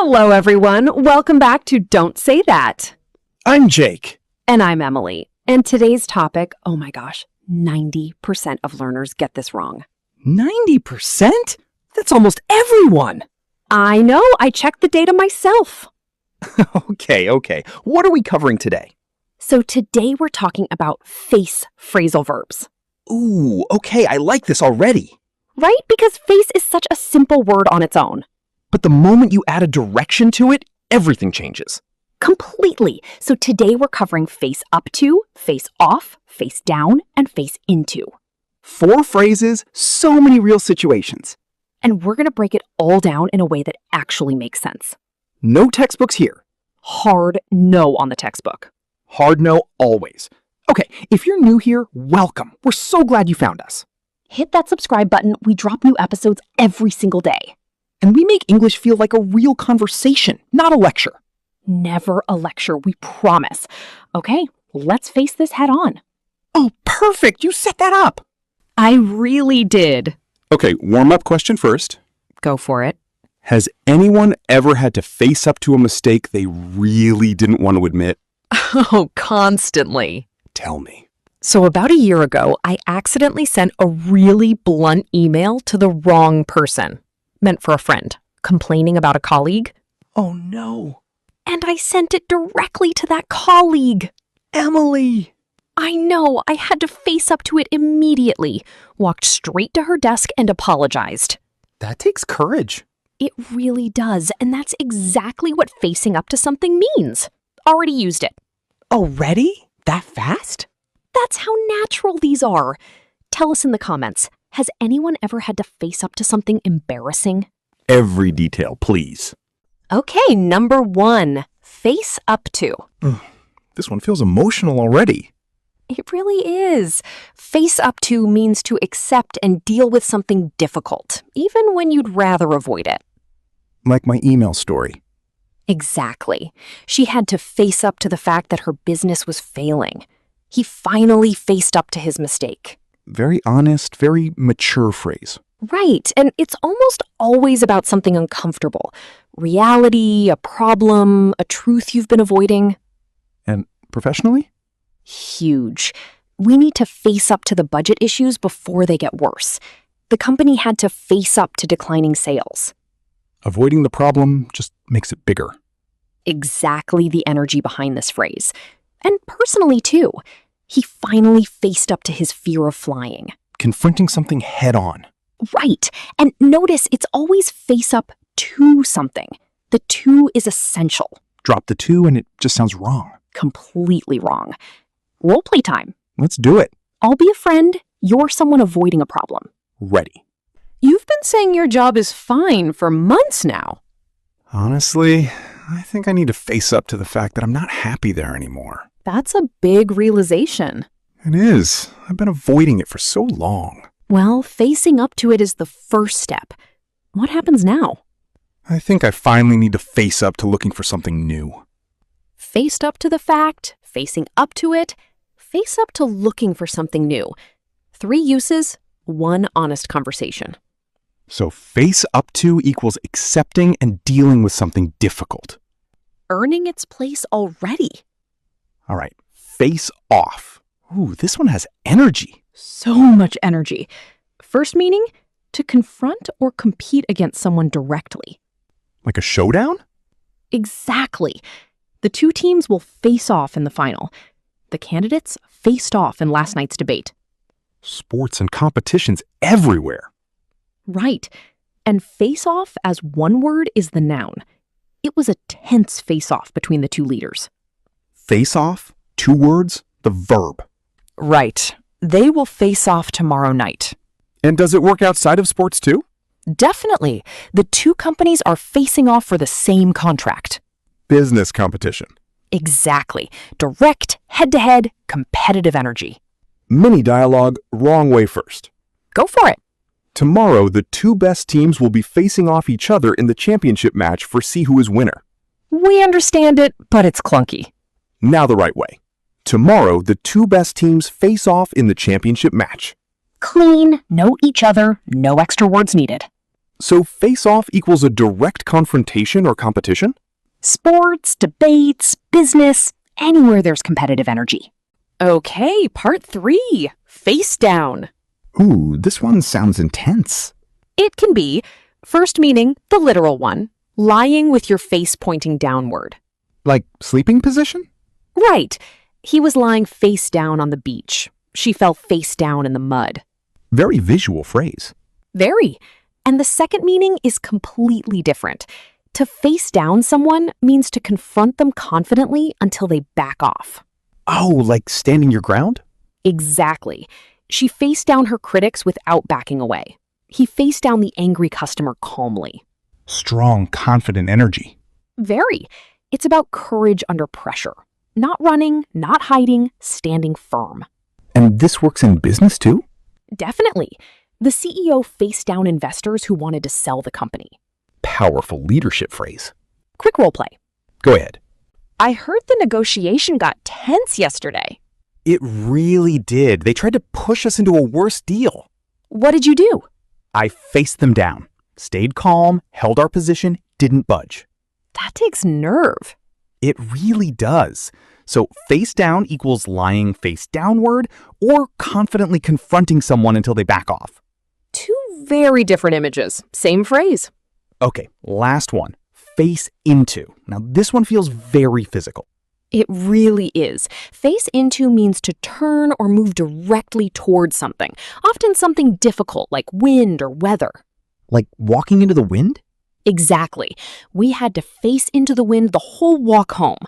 Hello, everyone. Welcome back to Don't Say That. I'm Jake. And I'm Emily. And today's topic, oh my gosh, 90% of learners get this wrong. 90%? That's almost everyone. I know. I checked the data myself. Okay. What are we covering today? So today we're talking about face phrasal verbs. Ooh, okay. I like this already. Right? Because face is such a simple word on its own. But the moment you add a direction to it, everything changes. Completely. So today we're covering face up to, face off, face down, and face into. 4 phrases, so many real situations. And we're going to break it all down in a way that actually makes sense. No textbooks here. Hard no on the textbook. Hard no always. Okay, if you're new here, welcome. We're so glad you found us. Hit that subscribe button. We drop new episodes every single day. And we make English feel like a real conversation, not a lecture. Never a lecture, we promise. Okay, let's face this head on. Oh, perfect. You set that up. I really did. Okay, warm-up question first. Go for it. Has anyone ever had to face up to a mistake they really didn't want to admit? Oh, constantly. Tell me. So about a year ago, I accidentally sent a really blunt email to the wrong person. Meant for a friend, complaining about a colleague. Oh, no. And I sent it directly to that colleague. Emily. I know, I had to face up to it immediately, walked straight to her desk and apologized. That takes courage. It really does, and that's exactly what facing up to something means. Already used it. Already? That fast? That's how natural these are. Tell us in the comments, has anyone ever had to face up to something embarrassing? Every detail, please. Okay, number 1, face up to. This one feels emotional already. It really is. Face up to means to accept and deal with something difficult, even when you'd rather avoid it. Like my email story. Exactly. She had to face up to the fact that her business was failing. He finally faced up to his mistake. Very honest, very mature phrase. Right, and it's almost always about something uncomfortable. Reality, a problem, a truth you've been avoiding. And professionally? Huge. We need to face up to the budget issues before they get worse. The company had to face up to declining sales. Avoiding the problem just makes it bigger. Exactly the energy behind this phrase. And personally, too. He finally faced up to his fear of flying. Confronting something head on. Right. And notice it's always face up to something. The to is essential. Drop the to and it just sounds wrong. Completely wrong. Roleplay time. Let's do it. I'll be a friend. You're someone avoiding a problem. Ready. You've been saying your job is fine for months now. Honestly, I think I need to face up to the fact that I'm not happy there anymore. That's a big realization. It is. I've been avoiding it for so long. Well, facing up to it is the first step. What happens now? I think I finally need to face up to looking for something new. Faced up to the fact, facing up to it, face up to looking for something new. 3 uses, 1 honest conversation. So face up to equals accepting and dealing with something difficult. Earning its place already. All right, face off. Ooh, this one has energy. So much energy. First meaning, to confront or compete against someone directly. Like a showdown? Exactly. The 2 teams will face off in the final. The candidates faced off in last night's debate. Sports and competitions everywhere. Right. And face off as one word is the noun. It was a tense face off between the 2 leaders. Face off, 2 words, the verb. Right. They will face off tomorrow night. And does it work outside of sports too? Definitely. The 2 companies are facing off for the same contract. Business competition. Exactly. Direct, head-to-head, competitive energy. Mini dialogue, wrong way first. Go for it. Tomorrow, the 2 best teams will be facing off each other in the championship match for see who is winner. We understand it, but it's clunky. Now the right way. Tomorrow, the 2 best teams face off in the championship match. Clean, know each other, no extra words needed. So face-off equals a direct confrontation or competition? Sports, debates, business, anywhere there's competitive energy. Okay, part 3. Face down. Ooh, this one sounds intense. It can be, first meaning the literal one, lying with your face pointing downward. Like sleeping position? Right. He was lying face down on the beach. She fell face down in the mud. Very visual phrase. Very. And the second meaning is completely different. To face down someone means to confront them confidently until they back off. Oh, like standing your ground? Exactly. She faced down her critics without backing away. He faced down the angry customer calmly. Strong, confident energy. Very. It's about courage under pressure. Not running, not hiding, standing firm. And this works in business too? Definitely. The CEO faced down investors who wanted to sell the company. Powerful leadership phrase. Quick role play. Go ahead. I heard the negotiation got tense yesterday. It really did. They tried to push us into a worse deal. What did you do? I faced them down, stayed calm, held our position, didn't budge. That takes nerve. It really does. So face down equals lying face downward or confidently confronting someone until they back off. Two very different images. Same phrase. Okay, last one. Face into. Now this one feels very physical. It really is. Face into means to turn or move directly towards something, often something difficult like wind or weather. Like walking into the wind? Exactly. We had to face into the wind the whole walk home.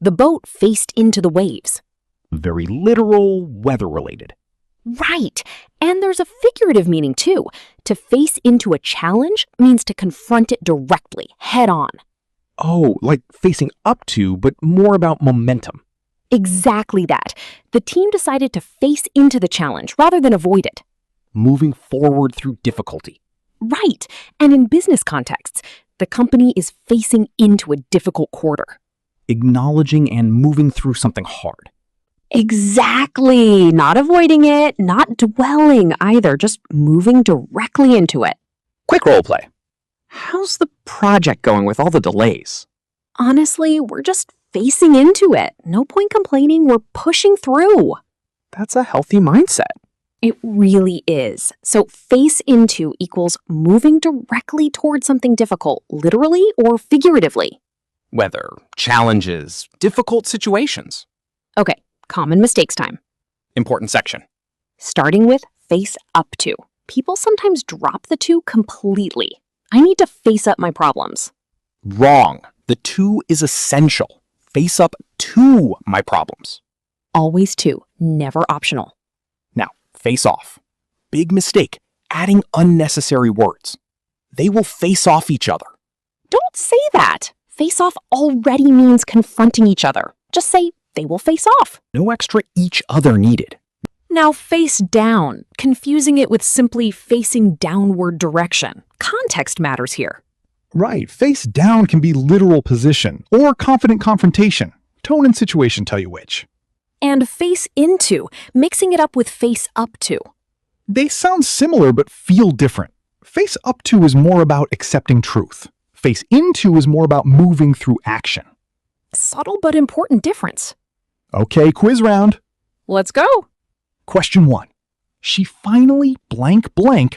The boat faced into the waves. Very literal, weather-related. Right. And there's a figurative meaning too. To face into a challenge means to confront it directly, head on. Oh, like facing up to, but more about momentum. Exactly that. The team decided to face into the challenge rather than avoid it. Moving forward through difficulty. Right. And in business contexts, the company is facing into a difficult quarter. Acknowledging and moving through something hard. Exactly. Not avoiding it, not dwelling either, just moving directly into it. Quick role play. How's the project going with all the delays? Honestly, we're just facing into it. No point complaining, we're pushing through. That's a healthy mindset. It really is. So face into equals moving directly towards something difficult, literally or figuratively. Whether challenges, difficult situations. Okay, common mistakes time. Important section. Starting with face up to. People sometimes drop the two completely. I need to face up my problems. Wrong. The two is essential. Face up to my problems. Always two, never optional. Now, face off. Big mistake. Adding unnecessary words. They will face off each other. Don't say that. Face off already means confronting each other. Just say they will face off. No extra each other needed. Now face down, confusing it with simply facing downward direction. Context matters here. Right, face down can be literal position or confident confrontation. Tone and situation tell you which. And face into, mixing it up with face up to. They sound similar but feel different. Face up to is more about accepting truth. Face into is more about moving through action. Subtle but important difference. Okay, quiz round. Let's go. Question 1. She finally blank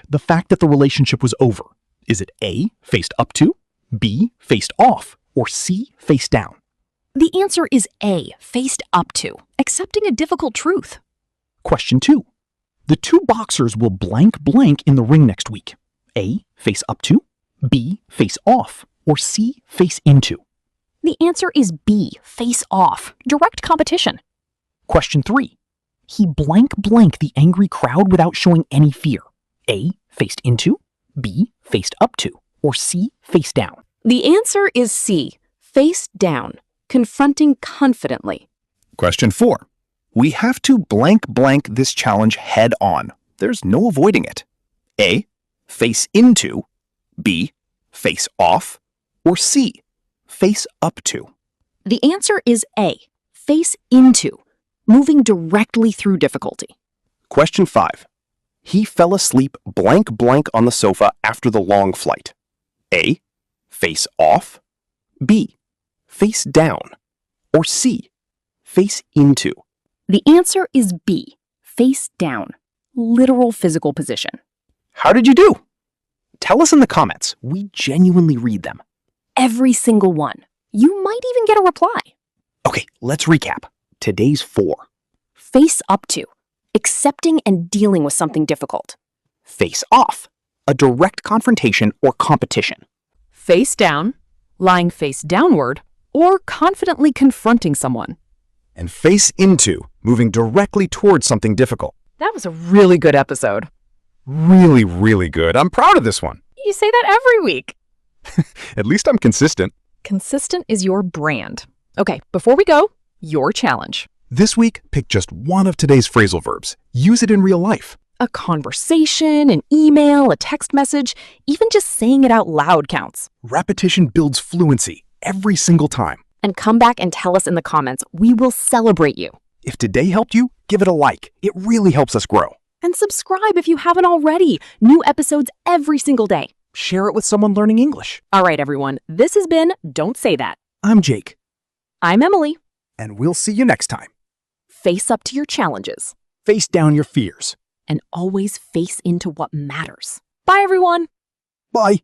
the fact that the relationship was over. Is it A, faced up to, B, faced off, or C, face down? The answer is A, faced up to, accepting a difficult truth. Question 2. The two boxers will blank in the ring next week. A, face up to, B, face off, or C, face into? The answer is B, face off, direct competition. Question 3. He blank the angry crowd without showing any fear. A, faced into, B, faced up to, or C, face down? The answer is C, face down, confronting confidently. Question 4. We have to blank this challenge head on. There's no avoiding it. A, face into, B, face off, or C, face up to? The answer is A, face into, moving directly through difficulty. Question 5. He fell asleep blank blank on the sofa after the long flight. A. Face off. B. Face down. Or C. Face into. The answer is B, face down. Literal physical position. How did you do? Tell us in the comments. We genuinely read them. Every single one. You might even get a reply. Okay, let's recap. Today's 4. Face up to. Accepting and dealing with something difficult. Face off. A direct confrontation or competition. Face down, lying face downward, or confidently confronting someone. And face into, moving directly towards something difficult. That was a really good episode. Really, really good. I'm proud of this one. You say that every week. At least I'm consistent. Consistent is your brand. Okay, before we go, your challenge. This week, pick just one of today's phrasal verbs. Use it in real life. A conversation, an email, a text message, even just saying it out loud counts. Repetition builds fluency every single time. And come back and tell us in the comments. We will celebrate you. If today helped you, give it a like. It really helps us grow. And subscribe if you haven't already. New episodes every single day. Share it with someone learning English. All right, everyone. This has been Don't Say That. I'm Jake. I'm Emily. And we'll see you next time. Face up to your challenges. Face down your fears. And always face into what matters. Bye, everyone. Bye.